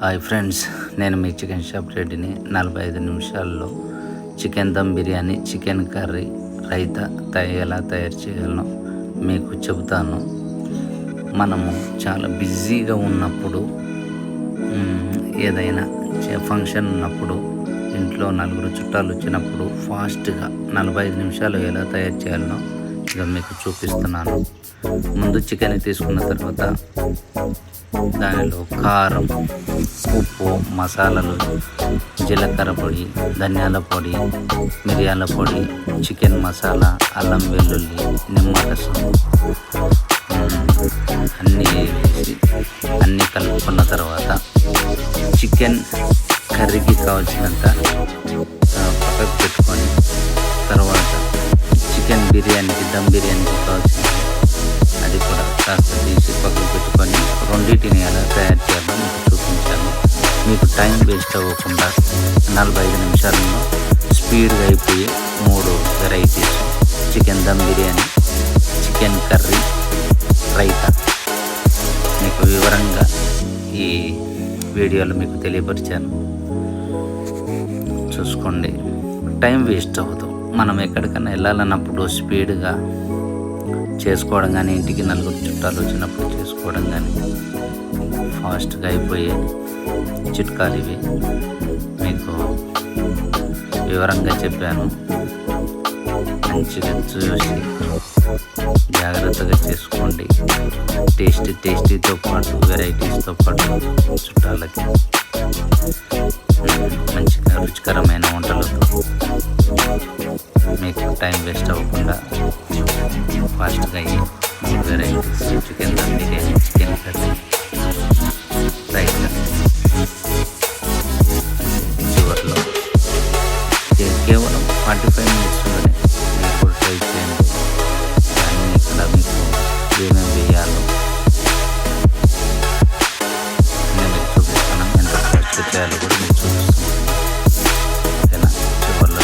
Hi friends, నేను మీ chicken shop రెడ్డిని. 45 నిమిషాల్లో chicken dum biryani, chicken curry, raita ఎలా తయారు చేయాలో మీకు చెబుతాను. మనము చాలా బిజీగా ఉన్నప్పుడు, ఏదైనా ఫంక్షన్ ఉన్నప్పుడు, ఇంట్లో నలుగురు చుట్టాలు వచ్చినప్పుడు ఫాస్ట్గా 45 నిమిషాలు ఎలా తయారు చేయాలో ఇక మీకు చూపిస్తున్నాను. ముందు చికెన్ తీసుకున్న తర్వాత దానిలో కారం, ఉప్పు, మసాలాలు, జీలకర్ర పొడి, ధనియాల పొడి, మిరియాల పొడి, చికెన్ మసాలా, అల్లం వెల్లుల్లి, నిమ్మరసం అన్నీ వేసి అన్నీ కలుపుకున్న తర్వాత చికెన్ కర్రీకి కావాల్సినంత పక్కకు పెట్టుకొని, తర్వాత చికెన్ బిర్యానీకి, దమ్ బిర్యానీకి కావాల్సిన అది కూడా కాస్త తీసి పక్కకు పెట్టుకొని రెండింటిని ఎలా తయారు చేయాలో మీకు చూపించాను. మీకు టైం వేస్ట్ అవ్వకుండా 45 నిమిషాలలో స్పీడ్గా అయిపోయి 3 varieties chicken dum biryani, chicken curry, raita మీకు వివరంగా ఈ వీడియోలో మీకు తెలియపరిచాను. చూసుకోండి, టైం వేస్ట్ అవ్వదు. మనం ఎక్కడికైనా వెళ్ళాలన్నప్పుడు స్పీడ్గా చేసుకోవడం కానీ, ఇంటికి నలుగురు చుట్టాలు వచ్చినప్పుడు చేసుకోవడం కానీ ఫాస్ట్గా అయిపోయే చిట్కాలు ఇవి మీకు వివరంగా చెప్పాను. మంచిగా చూసి జాగ్రత్తగా చేసుకోండి. టేస్టీతో పాటు, వెరైటీస్తో పాటు చుట్టాలకి మంచిగా రుచికరమైన వంటలతో మీకు టైం వేస్ట్ అవ్వకుండా ఫాస్ట్గా అయ్యి 3 varieties chicken dum biryani, chicken curry, raita చివరిలో కేవలం 45 మినిట్స్లోనే మీరు కూడా ట్రై చేయండి. దాన్ని ఇక్కడ మీకు ఏమేమి వేయాలో నేను మీకు చూపిస్తాను. ఎంత ఫాస్ట్గా చేయాలో కూడా మీకు చూపిస్తాను. ఓకేనా? చివరిలో